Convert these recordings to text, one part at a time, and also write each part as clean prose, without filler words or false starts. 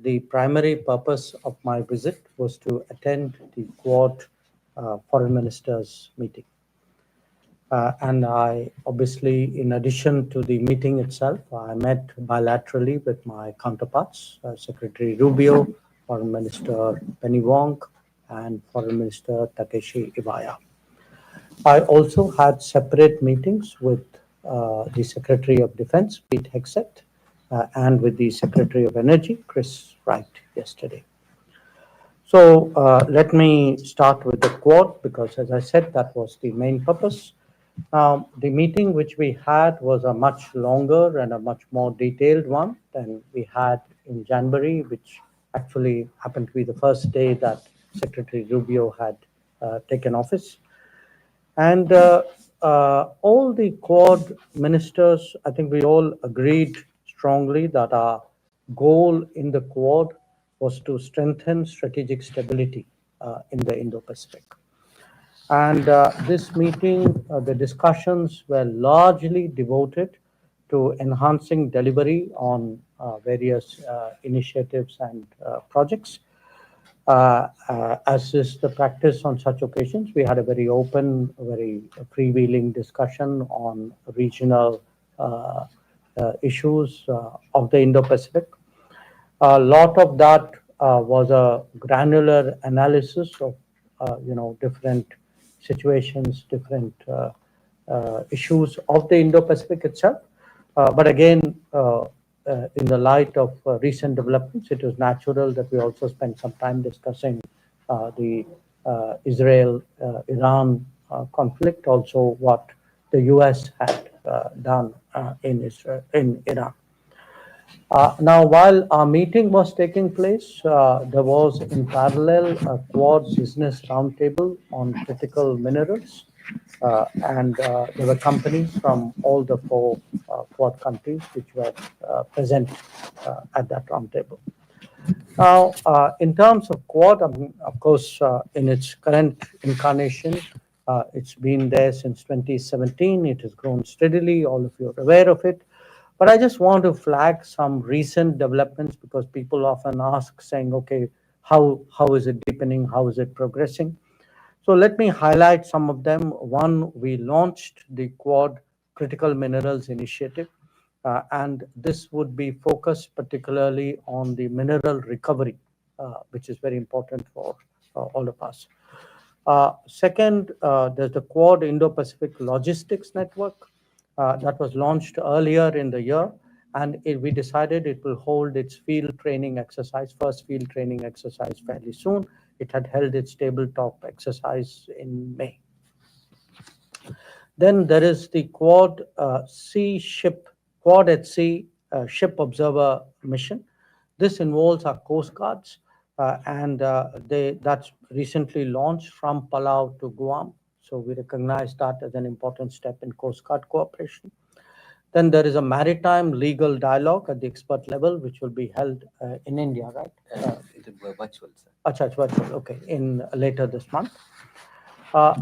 The primary purpose of my visit was to attend the Quad Foreign Ministers meeting. And I obviously, in addition to the meeting itself, I met bilaterally with my counterparts, Secretary Rubio, Foreign Minister Penny Wong, and Foreign Minister Takeshi Iwaya. I also had separate meetings with the Secretary of Defense, Pete Hegseth, and with the Secretary of Energy, Chris Wright, yesterday. So let me start with the Quad, because as I said, that was the main purpose. The meeting which we had was a much longer and a much more detailed one than we had in January, which actually happened to be the first day that Secretary Rubio had taken office. And all the Quad ministers, I think we all agreed strongly that our goal in the Quad was to strengthen strategic stability in the Indo-Pacific. And this meeting, the discussions were largely devoted to enhancing delivery on various initiatives and projects. As is the practice on such occasions, we had a very open, very freewheeling discussion on regional issues of the Indo-Pacific. A lot of that was a granular analysis of different situations, different issues of the Indo-Pacific itself. But again, in the light of recent developments, it was natural that we also spent some time discussing the Israel-Iran conflict, also what the US had done in Iran. Now, while our meeting was taking place, there was in parallel a Quad business roundtable on critical minerals, and there were companies from all the four Quad countries which were present at that roundtable. Now, in terms of Quad, of course, in its current incarnation, it's been there since 2017. It has grown steadily. All of you are aware of it. But I just want to flag some recent developments, because people often ask, saying, okay, how is it deepening? How is it progressing? So let me highlight some of them. One, we launched the Quad Critical Minerals Initiative, and this would be focused particularly on the mineral recovery, which is very important for all of us. Second, there's the Quad Indo-Pacific Logistics Network. That was launched earlier in the year, and we decided it will hold its field training exercise, first field training exercise, fairly soon. It had held its tabletop exercise in May. Then there is the Quad at Sea Ship Observer Mission. This involves our Coast Guards, and that's recently launched from Palau to Guam. So we recognize that as an important step in Coast Guard cooperation. Then there is a maritime legal dialogue at the expert level, which will be held in India, right? It is virtual, sir. Achha, it's virtual, okay, in later this month.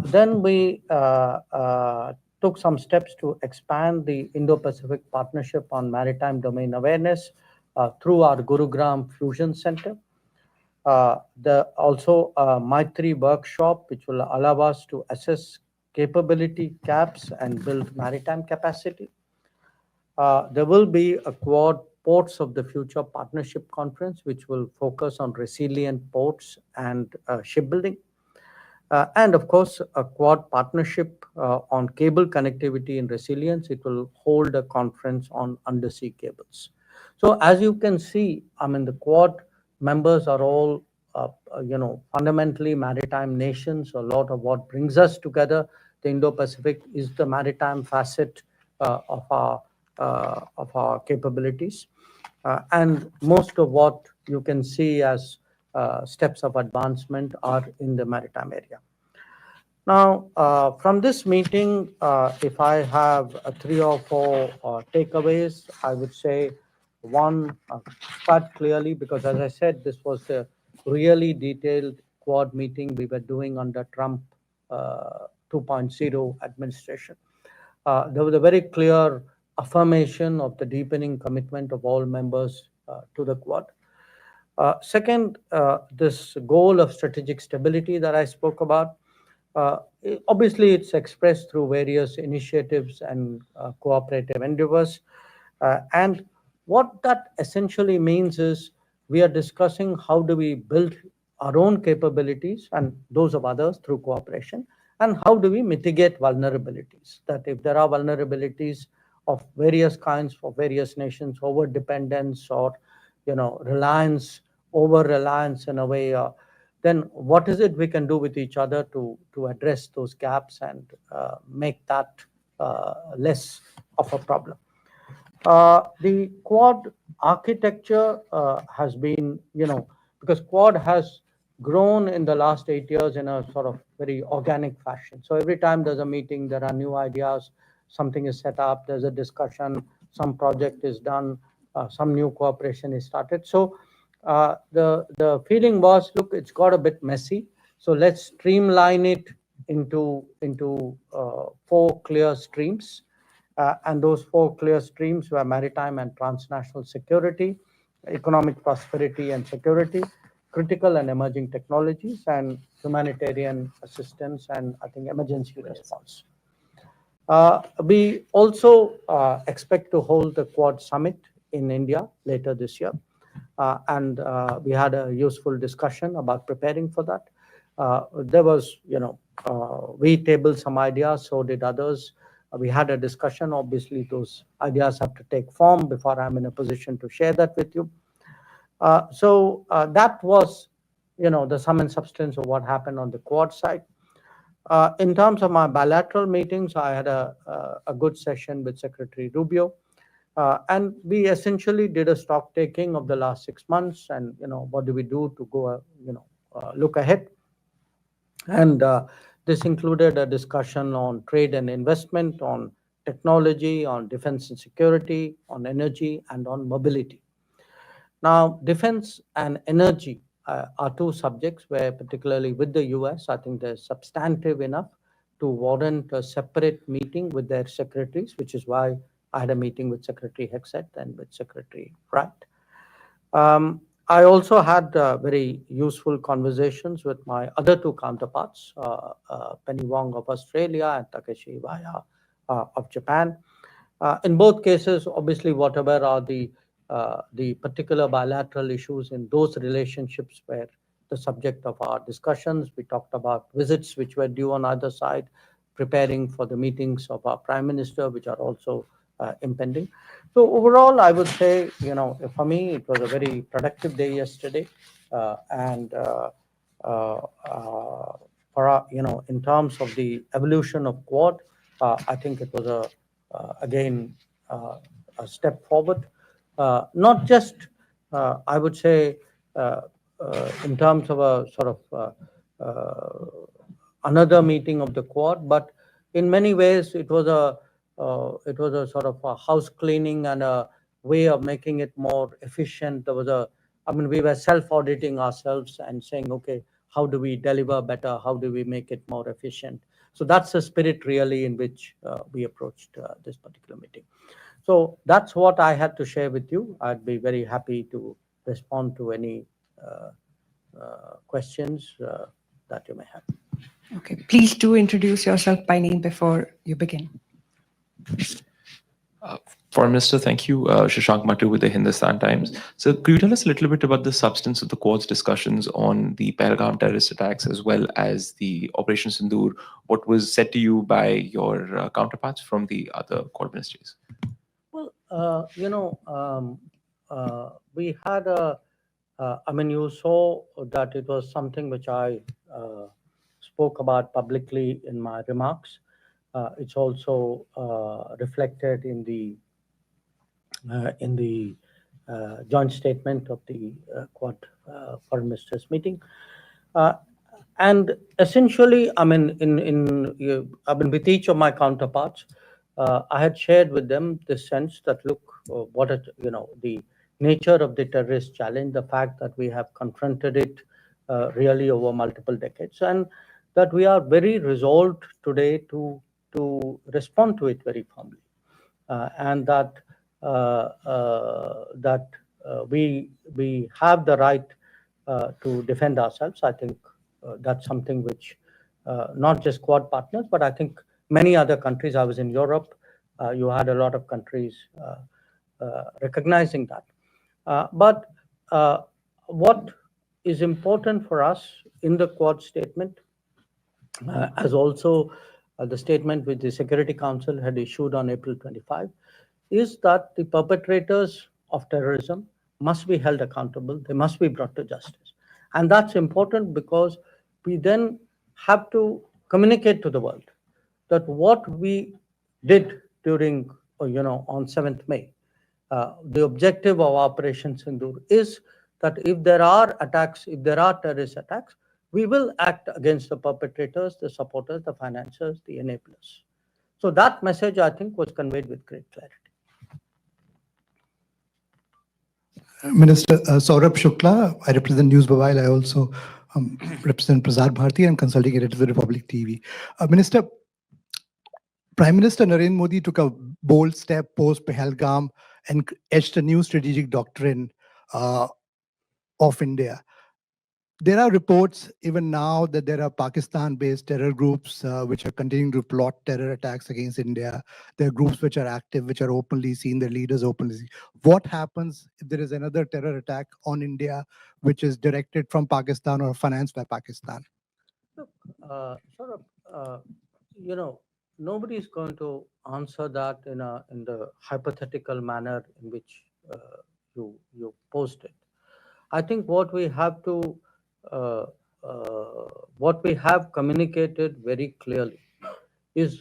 Then we took some steps to expand the Indo-Pacific Partnership on Maritime Domain Awareness through our Gurugram Fusion Center. Also Maitri workshop, which will allow us to assess capability gaps and build maritime capacity. There will be a Quad Ports of the Future Partnership Conference, which will focus on resilient ports and shipbuilding. And of course, a Quad partnership on cable connectivity and resilience. It will hold a conference on undersea cables. So as you can see, the Quad members are all, fundamentally maritime nations. A lot of what brings us together, the Indo-Pacific, is the maritime facet of our capabilities. And most of what you can see as steps of advancement are in the maritime area. Now, from this meeting, if I have 3 or 4 takeaways, I would say one, quite clearly, because as I said, this was a really detailed Quad meeting we were doing under Trump 2.0 administration. There was a very clear affirmation of the deepening commitment of all members to the Quad. Second, this goal of strategic stability that I spoke about, uh, obviously it's expressed through various initiatives and cooperative endeavors. And what that essentially means is we are discussing how do we build our own capabilities and those of others through cooperation, and how do we mitigate vulnerabilities. That if there are vulnerabilities of various kinds for various nations, over dependence or reliance, over reliance in a way, then what is it we can do with each other to address those gaps and make that less of a problem. The Quad architecture has been, because Quad has grown in the last 8 years in a sort of very organic fashion. So every time there's a meeting, there are new ideas, something is set up, there's a discussion, some project is done, some new cooperation is started. So the feeling was, look, it's got a bit messy. So let's streamline it into 4 clear streams, and those 4 clear streams were maritime and transnational security, economic prosperity and security, critical and emerging technologies, and humanitarian assistance, and I think emergency response. We also expect to hold the Quad Summit in India later this year. And we had a useful discussion about preparing for that. There was, we tabled some ideas, so did others. We had a discussion. Obviously, those ideas have to take form before I'm in a position to share that with you. So that was, the sum and substance of what happened on the Quad side. In terms of my bilateral meetings, I had a good session with Secretary Rubio. And we essentially did a stock taking of the last 6 months, and what do we do to go, look ahead. And this included a discussion on trade and investment, on technology, on defense and security, on energy, and on mobility. Now, defense and energy are 2 subjects where, particularly with the US, I think they're substantive enough to warrant a separate meeting with their secretaries, which is why I had a meeting with Secretary Hexet and with Secretary Wright. I also had very useful conversations with my other 2 counterparts, Penny Wong of Australia and Takeshi Iwaya of Japan. In both cases, obviously, whatever are the particular bilateral issues in those relationships were the subject of our discussions. We talked about visits which were due on either side, preparing for the meetings of our Prime Minister, which are also impending. So overall, I would say, for me, it was a very productive day yesterday, and for in terms of the evolution of Quad, I think it was again a step forward. Not just, I would say, in terms of a sort of another meeting of the Quad, but in many ways it was a sort of a house cleaning and a way of making it more efficient. We were self-auditing ourselves and saying, okay, how do we deliver better? How do we make it more efficient? So that's the spirit really in which we approached this particular meeting. So that's what I had to share with you. I'd be very happy to respond to any questions that you may have. Okay, please do introduce yourself by name before you begin. Foreign Minister, thank you. Shashank Matu with the Hindustan Times. So could you tell us a little bit about the substance of the Quad's discussions on the Pahalgam terrorist attacks as well as the Operation Sindoor? What was said to you by your counterparts from the other Quad ministries? Well, we had you saw that it was something which I spoke about publicly in my remarks. It's also reflected in the joint statement of the Quad Foreign Ministers meeting. And essentially, with each of my counterparts, I had shared with them the sense that, look, the nature of the terrorist challenge, the fact that we have confronted it really over multiple decades, and that we are very resolved today to respond to it very firmly, and that we have the right to defend ourselves. I think that's something which not just Quad partners, but I think many other countries. I was in Europe. You had a lot of countries recognizing that. But what is important for us in the Quad statement, as also the statement which the Security Council had issued on April 25, is that the perpetrators of terrorism must be held accountable. They must be brought to justice. And that's important because we then have to communicate to the world that what we did during, on 7th May, the objective of Operation Sindoor is that if there are attacks, if there are terrorist attacks, we will act against the perpetrators, the supporters, the financiers, the enablers. So that message, I think, was conveyed with great clarity. Minister Saurabh Shukla, I represent News Mobile. I also represent Prasar Bharati and consulting editor of the Republic TV. Minister, Prime Minister Narendra Modi took a bold step post Pahalgam and etched a new strategic doctrine of India. There are reports even now that there are Pakistan-based terror groups which are continuing to plot terror attacks against India. There are groups which are active, which are openly seen, their leaders openly seen. What happens if there is another terror attack on India which is directed from Pakistan or financed by Pakistan? Look, nobody is going to answer that in the hypothetical manner in which you posed it. I think what we have to what we have communicated very clearly is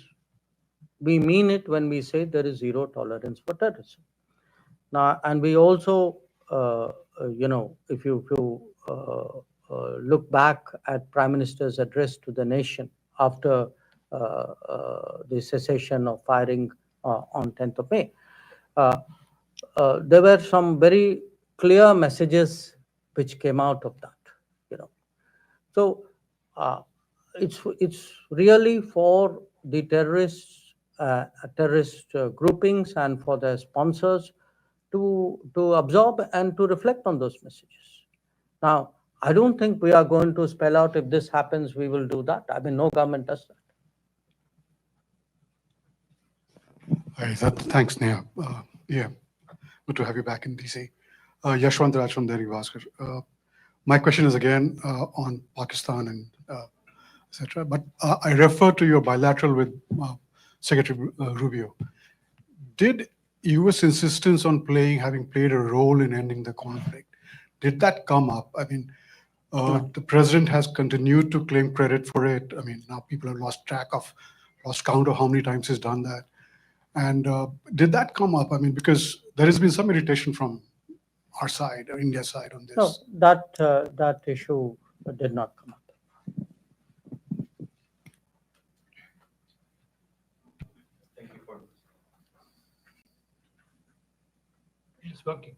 we mean it when we say there is zero tolerance for terrorism. Now, and we also, if you look back at Prime Minister's address to the nation after the cessation of firing on 10th of May, there were some very clear messages which came out of that. So it's really for the terrorist groupings and for their sponsors to absorb and to reflect on those messages. Now, I don't think we are going to spell out if this happens, we will do that. I mean, no government does that. Thanks, Neha. Yeah, good to have you back in DC. Yashwant Raj from Dairy Bhaskar. My question is again on Pakistan and etc. But I refer to your bilateral with Secretary Rubio. Did U.S. insistence on having played a role in ending the conflict, did that come up? I mean, the president has continued to claim credit for it. I mean, now people have lost count of how many times he's done that. And did that come up? I mean, because there has been some irritation from our side, or India's side on this. No, that issue did not come up. Thank you for. It's working.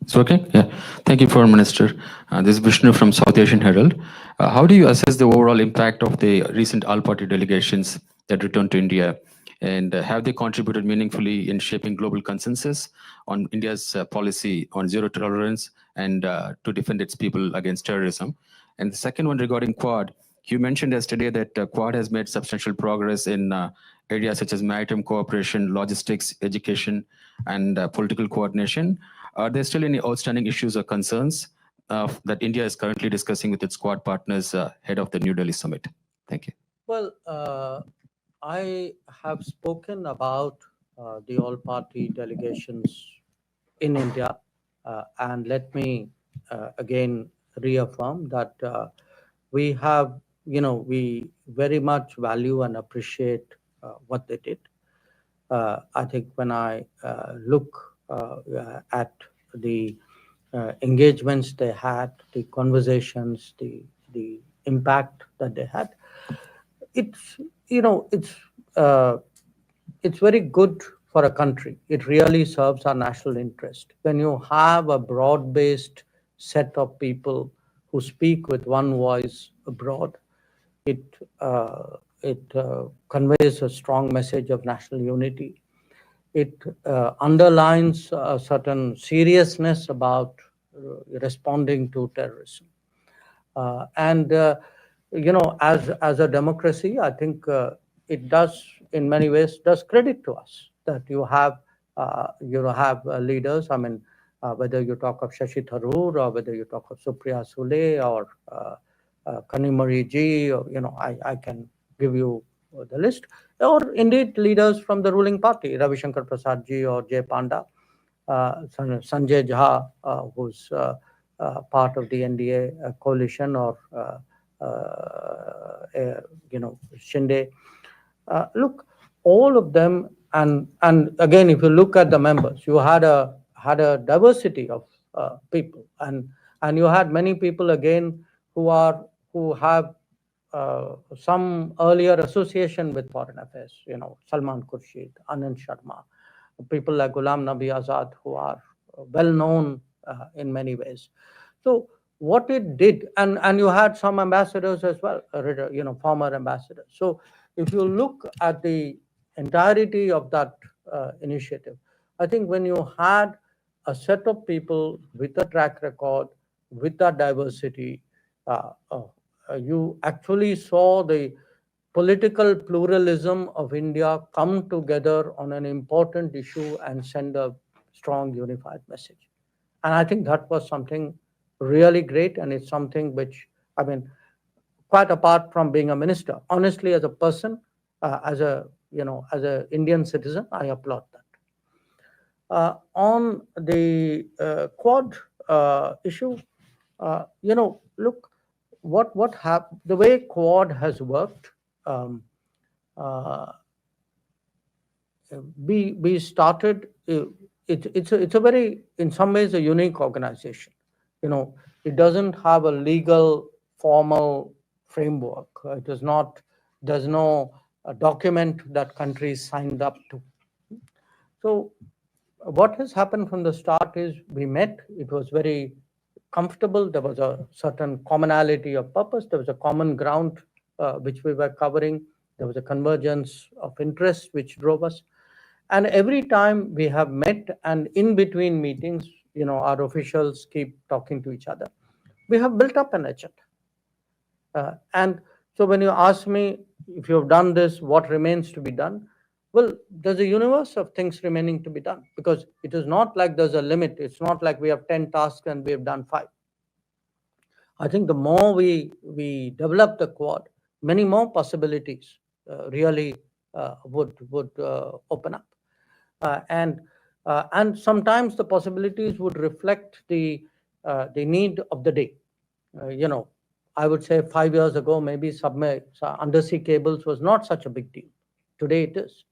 It's working? Yeah. Thank you, Foreign Minister. This is Vishnu from South Asian Herald. How do you assess the overall impact of the recent all-party delegations that returned to India? And have they contributed meaningfully in shaping global consensus on India's policy on zero tolerance and to defend its people against terrorism? And the second one regarding Quad, you mentioned yesterday that Quad has made substantial progress in areas such as maritime cooperation, logistics, education, and political coordination. Are there still any outstanding issues or concerns that India is currently discussing with its Quad partners ahead of the New Delhi summit? Thank you. Well, I have spoken about the all-party delegations in India, and let me again reaffirm that we have, we very much value and appreciate what they did. I think when I look at the engagements they had, the conversations, the impact that they had, it's very good for a country. It really serves our national interest. When you have a broad-based set of people who speak with one voice abroad, it conveys a strong message of national unity. it underlines a certain seriousness about responding to terrorism. As a democracy, I think it does, in many ways, does credit to us that you have leaders. I mean, whether you talk of Shashi Tharoor or whether you talk of Supriya Sule or Kanimari Ji, or, I can give you the list, or indeed leaders from the ruling party, Ravi Shankar Prasad Ji or Jay Panda, Sanjay Jha, who's part of the NDA coalition, or Shinde. Look, all of them, and again, if you look at the members, you had a diversity of people, and you had many people again who have some earlier association with foreign affairs. Salman Khurshid, Anand Sharma, people like Ghulam Nabi Azad, who are well known in many ways. So what it did, and you had some ambassadors as well, former ambassadors. So if you look at the entirety of that initiative, I think when you had a set of people with a track record, with that diversity, you actually saw the political pluralism of India come together on an important issue and send a strong unified message. And I think that was something really great, and it's something which, I mean, quite apart from being a minister, honestly, as a person, as a Indian citizen, I applaud that. On the Quad issue, look, what happened, the way Quad has worked. We started. It's a very, in some ways, a unique organization. It doesn't have a legal formal framework. It does not. There's no document that countries signed up to. So what has happened from the start is we met. It was very comfortable. There was a certain commonality of purpose. There was a common ground which we were covering. There was a convergence of interest which drove us. And every time we have met, and in between meetings, our officials keep talking to each other. We have built up an agenda. And so when you ask me, if you've done this, what remains to be done? Well, there's a universe of things remaining to be done, because it is not like there's a limit. It's not like we have 10 tasks and we have done 5. I think the more we develop the Quad, many more possibilities really would open up. And sometimes the possibilities would reflect the need of the day. I would say 5 years ago, maybe undersea cables was not such a big deal. Today it is.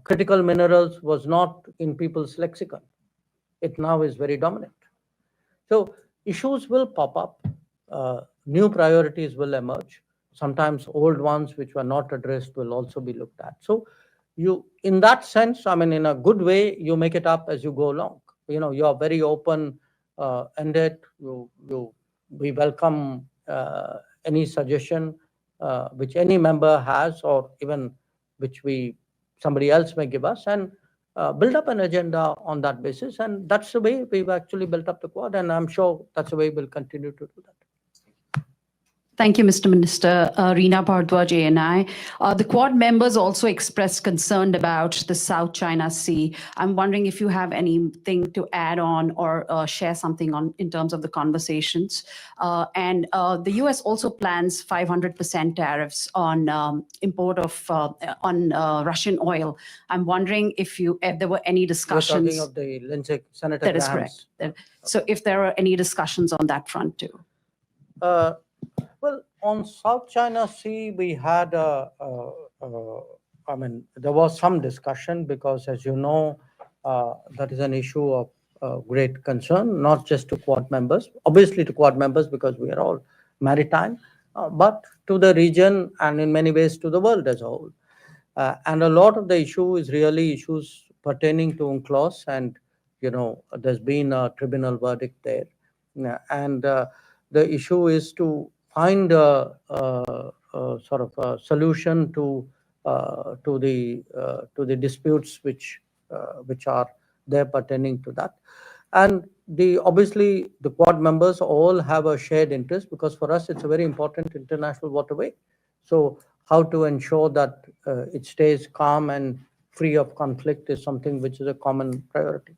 Critical minerals was not in people's lexicon. It now is very dominant. So issues will pop up. New priorities will emerge. Sometimes old ones which were not addressed will also be looked at. So in that sense, I mean, in a good way, you make it up as you go along. You are very open ended. We welcome any suggestion which any member has, or even which somebody else may give us, and build up an agenda on that basis. And that's the way we've actually built up the Quad, and I'm sure that's the way we'll continue to do that. Thank you, Mr. Minister. Reena Bhardwaj, ANI. The Quad members also expressed concern about the South China Sea. I'm wondering if you have anything to add on or share something on in terms of the conversations. And the US also plans 500% tariffs on import of on Russian oil. I'm wondering if there were any discussions. You're talking of the Lindsey, Senator That is Graham's. correct. So if there are any discussions on that front too. Well, on South China Sea, we had I mean, there was some discussion because, as you know, that is an issue of great concern, not just to Quad members, obviously to Quad members because we are all maritime, but to the region and in many ways to the world as a whole. And a lot of the issue is really issues pertaining to UNCLOS, and, there's been a tribunal verdict there. And the issue is to find a sort of a solution to to the disputes which are there pertaining to that. And obviously the Quad members all have a shared interest, because for us it's a very important international waterway. So how to ensure that it stays calm and free of conflict is something which is a common priority.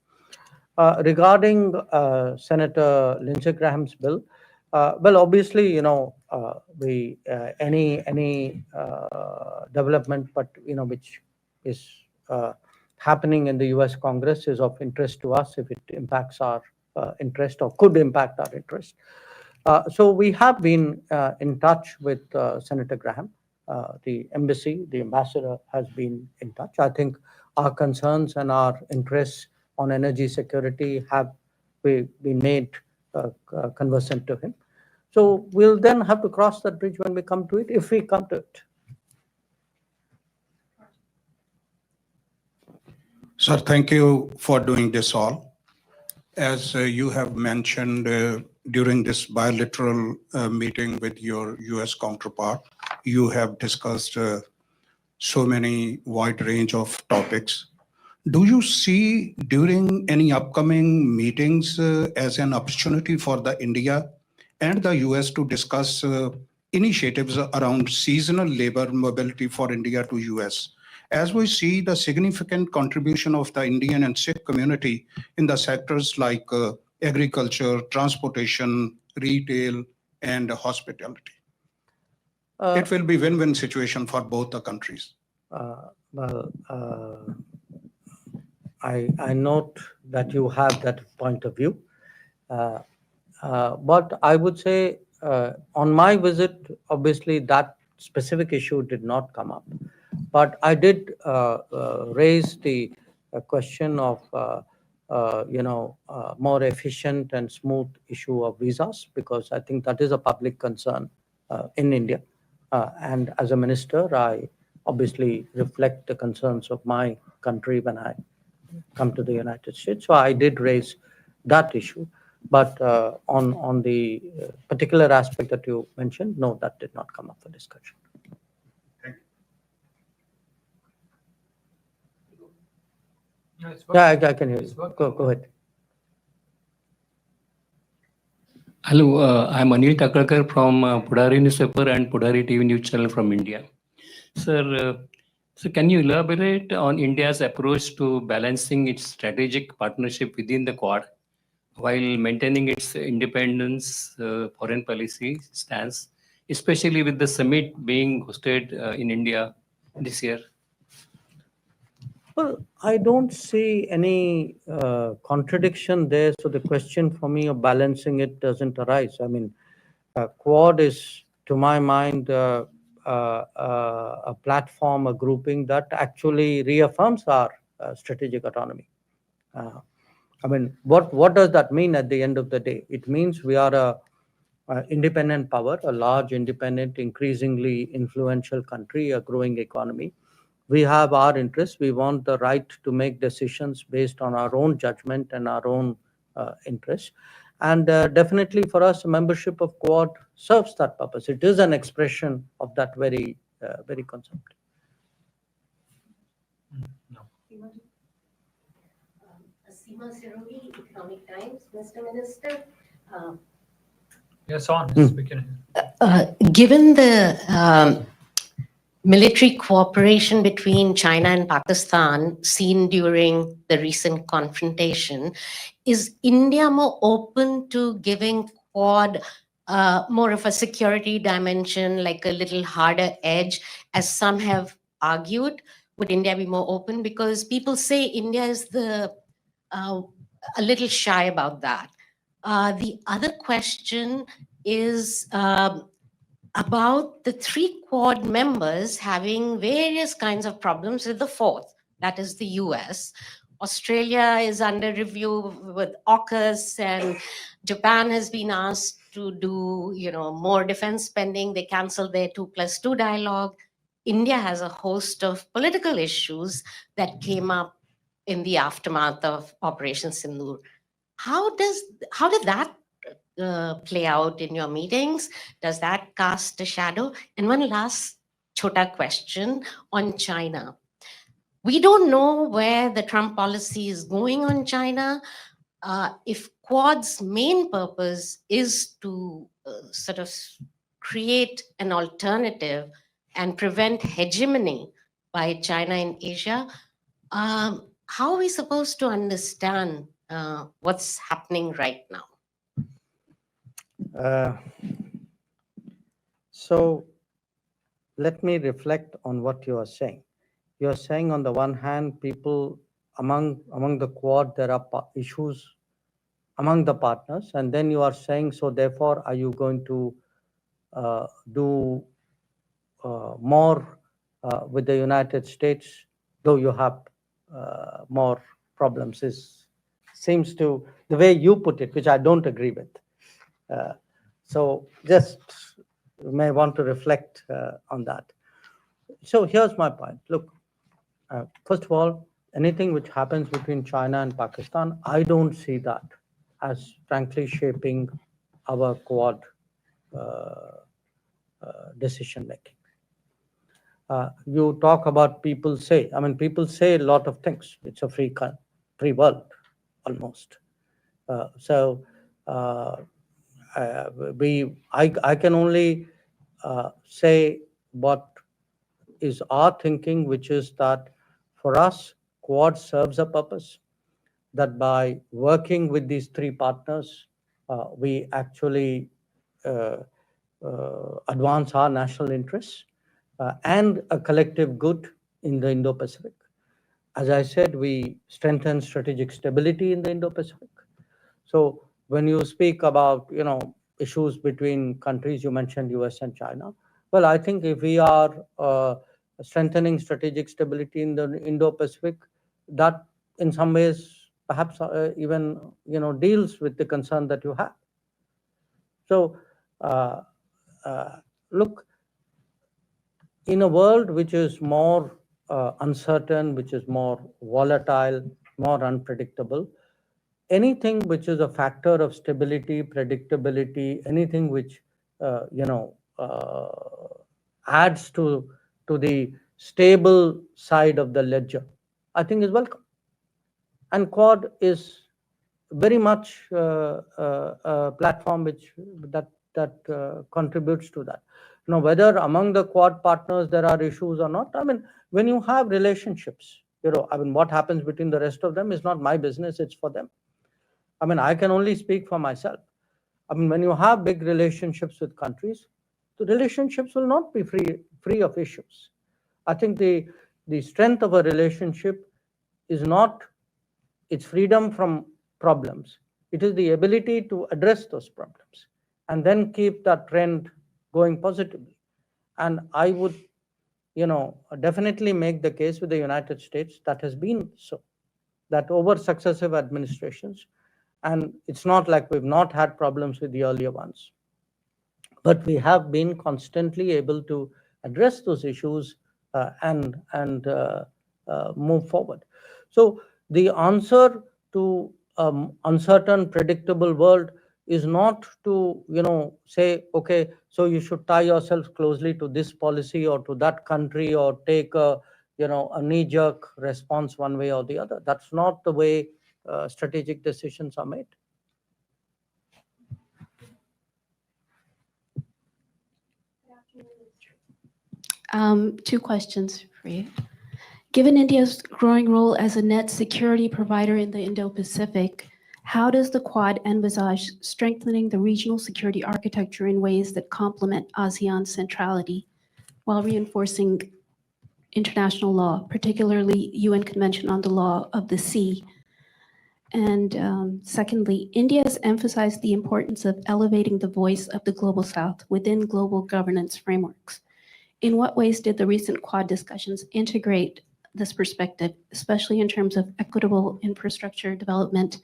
Regarding Senator Lindsey Graham's bill, well, obviously, any development, but which is happening in the U.S. Congress is of interest to us if it impacts our interest or could impact our interest. So we have been in touch with Senator Graham. The embassy, the ambassador has been in touch. I think our concerns and our interests on energy security have been made conversant to him. So we'll then have to cross that bridge when we come to it, if we come to it. Sir, thank you for doing this all. As you have mentioned during this bilateral meeting with your US counterpart, you have discussed so many wide range of topics. Do you see during any upcoming meetings as an opportunity for the India and the US to discuss initiatives around seasonal labor mobility for India to US? As we see the significant contribution of the Indian and Sikh community in the sectors like agriculture, transportation, retail, and hospitality. It will be win-win situation for both the countries. I note that you have that point of view. But I would say on my visit, obviously that specific issue did not come up. But I did raise the question of, more efficient and smooth issue of visas, because I think that is a public concern in India. And as a minister, I obviously reflect the concerns of my country when I come to the United States. So I did raise that issue. But on the particular aspect that you mentioned, no, that did not come up for discussion. Yeah, I can hear you. Go ahead. Hello, I'm Anil Takarkar from Pudari newspaper and Pudari TV news channel from India. Sir, so can you elaborate on India's approach to balancing its strategic partnership within the Quad while maintaining its independence foreign policy stance, especially with the summit being hosted in India this year? Well, I don't see any contradiction there. So the question for me of balancing it doesn't arise. I mean, Quad is, to my mind, a platform, a grouping that actually reaffirms our strategic autonomy. I mean, what does that mean at the end of the day? It means we are a independent power, a large, independent, increasingly influential country, a growing economy. We have our interests. We want the right to make decisions based on our own judgment and our own interests. And definitely for us, membership of Quad serves that purpose. It is an expression of that very concept. Seema Sirohi, Economic Times. Mr. Minister. Yes, on. We can. Given the military cooperation between China and Pakistan seen during the recent confrontation, is India more open to giving Quad more of a security dimension, like a little harder edge, as some have argued? Would India be more open? Because people say India is a little shy about that. The other question is about the 3 Quad members having various kinds of problems with the 4th, that is the US. Australia is under review with AUKUS, and Japan has been asked to do, more defense spending. They canceled their 2+2 dialogue. India has a host of political issues that came up in the aftermath of Operation Sindoor. How did that play out in your meetings? Does that cast a shadow? And one last chota question on China. We don't know where the Trump policy is going on China. If Quad's main purpose is to sort of create an alternative and prevent hegemony by China in Asia, how are we supposed to understand what's happening right now? So let me reflect on what you are saying. You are saying on the one hand, people among the Quad, there are issues among the partners, and then you are saying, so therefore, are you going to do more with the United States, though you have more problems? Seems to, the way you put it, which I don't agree with. So just you may want to reflect on that. So here's my point. Look, first of all, anything which happens between China and Pakistan, I don't see that as frankly shaping our Quad decision making. You talk about people say, I mean, people say a lot of things. It's a free world, almost. I can only say what is our thinking, which is that for us, Quad serves a purpose, that by working with these three partners, we actually advance our national interests and a collective good in the Indo-Pacific. As I said, we strengthen strategic stability in the Indo-Pacific. So when you speak about, issues between countries, you mentioned US and China. Well, I think if we are strengthening strategic stability in the Indo-Pacific, that in some ways perhaps even deals with the concern that you have. So look, in a world which is more uncertain, which is more volatile, more unpredictable, anything which is a factor of stability, predictability, anything which adds to the stable side of the ledger, I think is welcome. And Quad is very much a platform that contributes to that. Whether among the Quad partners there are issues or not, I mean, when you have relationships, what happens between the rest of them is not my business, it's for them. I mean, I can only speak for myself. I mean, when you have big relationships with countries, the relationships will not be free of issues. I think the strength of a relationship is not its freedom from problems. It is the ability to address those problems and then keep that trend going positively. And I would, definitely make the case with the United States that has been so, that over successive administrations, and it's not like we've not had problems with the earlier ones, but we have been constantly able to address those issues and move forward. So the answer to uncertain, predictable world is not to say, okay, so you should tie yourself closely to this policy or to that country or take a knee-jerk response one way or the other. That's not the way strategic decisions are made. Two questions for you. Given India's growing role as a net security provider in the Indo-Pacific, how does the Quad envisage strengthening the regional security architecture in ways that complement ASEAN's centrality while reinforcing international law, particularly UN Convention on the Law of the Sea? And secondly, India has emphasized the importance of elevating the voice of the Global South within global governance frameworks. In what ways did the recent Quad discussions integrate this perspective, especially in terms of equitable infrastructure development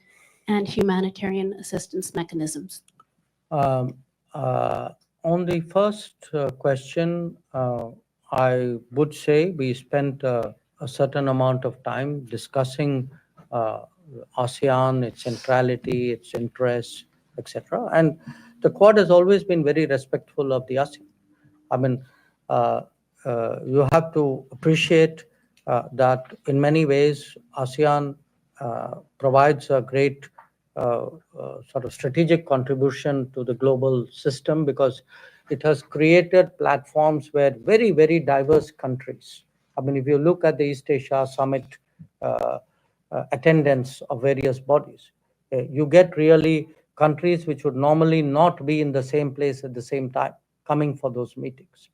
and humanitarian assistance mechanisms? On the first question, I would say we spent a certain amount of time discussing ASEAN, its centrality, its interests, etc. And the Quad has always been very respectful of the ASEAN. I mean, you have to appreciate that in many ways ASEAN provides a great sort of strategic contribution to the global system, because it has created platforms where very, very diverse countries. I mean, if you look at the East Asia Summit attendance of various bodies, you get really countries which would normally not be in the same place at the same time coming for those meetings.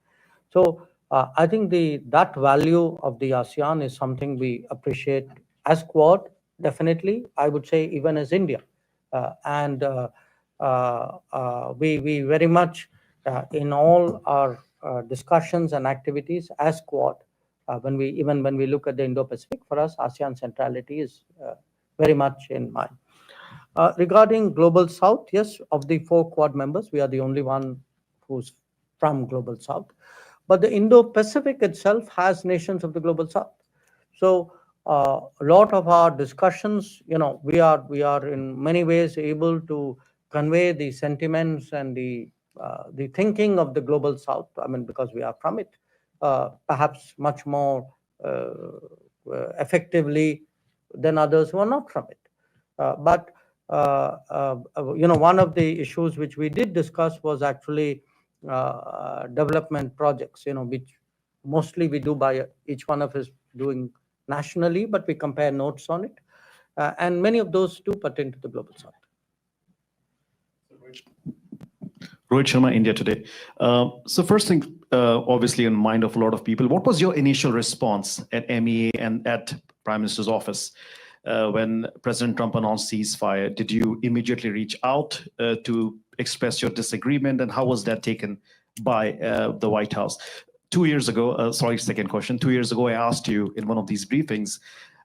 So I think that value of the ASEAN is something we appreciate as Quad, definitely, I would say even as India. We very much, in all our discussions and activities as Quad, when we look at the Indo-Pacific, for us, ASEAN centrality is very much in mind. Regarding Global South, yes, of the 4 Quad members, we are the only one who's from Global South. But the Indo-Pacific itself has nations of the Global South. So a lot of our discussions, we are in many ways able to convey the sentiments and the thinking of the Global South. I mean, because we are from it, perhaps much more effectively than others who are not from it. But one of the issues which we did discuss was actually development projects, which mostly we do by each one of us doing nationally, but we compare notes on it. And many of those do pertain to the Global South. Rohit Sharma, India Today. So first thing, obviously in mind of a lot of people, what was your initial response at MEA and at Prime Minister's office when President Trump announced ceasefire? Did you immediately reach out to express your disagreement, and how was that taken by the White House? 2 years ago, second question. 2 years ago, I asked you in one of these briefings,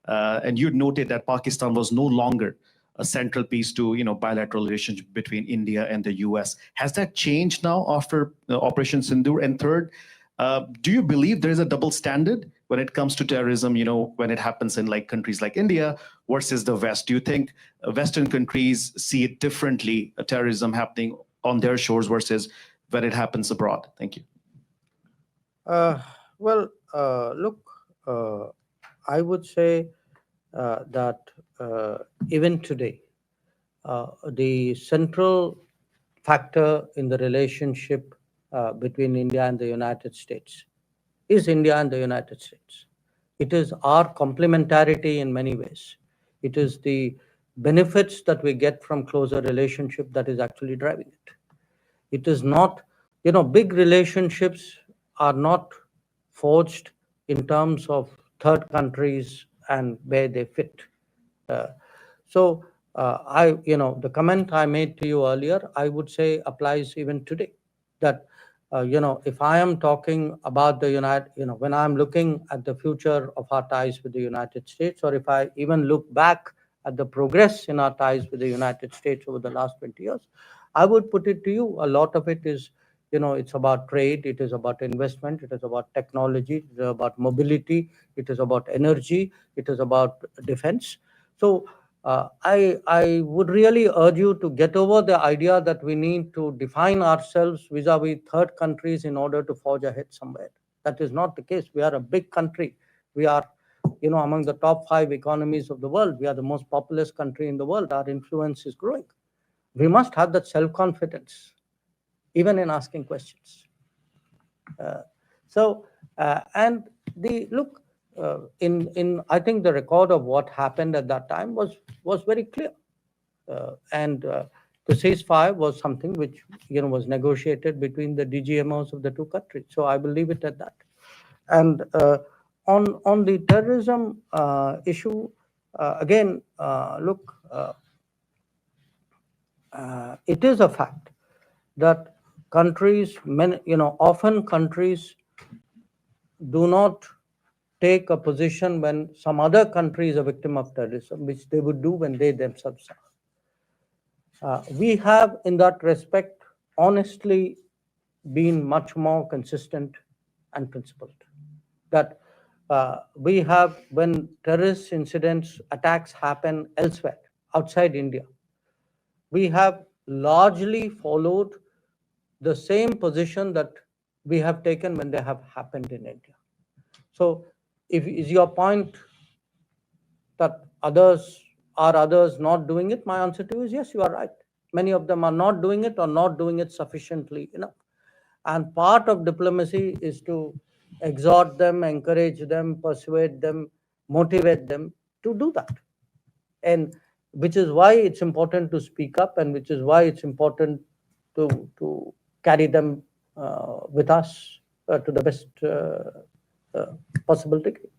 and you noted that Pakistan was no longer a central piece to bilateral relationship between India and the US. Has that changed now after Operation Sindoor? And third, do you believe there is a double standard when it comes to terrorism, when it happens in countries like India versus the West? Do you think Western countries see it differently, terrorism happening on their shores versus when it happens abroad? Thank you. Look, I would say that even today, the central factor in the relationship between India and the United States is India and the United States. It is our complementarity in many ways. It is the benefits that we get from closer relationship that is actually driving it. It is not, big relationships are not forged in terms of third countries and where they fit. The comment I made to you earlier, I would say applies even today. That if I am talking about when I'm looking at the future of our ties with the United States, or if I even look back at the progress in our ties with the United States over the last 20 years, I would put it to you, a lot of it is, it's about trade, it is about investment, it is about technology, it is about mobility, it is about energy, it is about defense. So I would really urge you to get over the idea that we need to define ourselves vis-a-vis third countries in order to forge ahead somewhere. That is not the case. We are a big country. We are, among the top 5 economies of the world. We are the most populous country in the world. Our influence is growing. We must have that self-confidence, even in asking questions. I think the record of what happened at that time was very clear. The ceasefire was something which was negotiated between the DGMOs of the 2 countries. So I will leave it at that. And on the terrorism issue, again, look, it is a fact that countries, often countries do not take a position when some other country is a victim of terrorism, which they would do when they themselves are. We have, in that respect, honestly been much more consistent and principled. That we have, when terrorist incidents, attacks happen elsewhere, outside India, we have largely followed the same position that we have taken when they have happened in India. So if is your point that others not doing it, my answer to you is yes, you are right. Many of them are not doing it or not doing it sufficiently enough. And part of diplomacy is to exhort them, encourage them, persuade them, motivate them to do that. And which is why it's important to speak up, and which is why it's important to carry them with us to the best possible degree.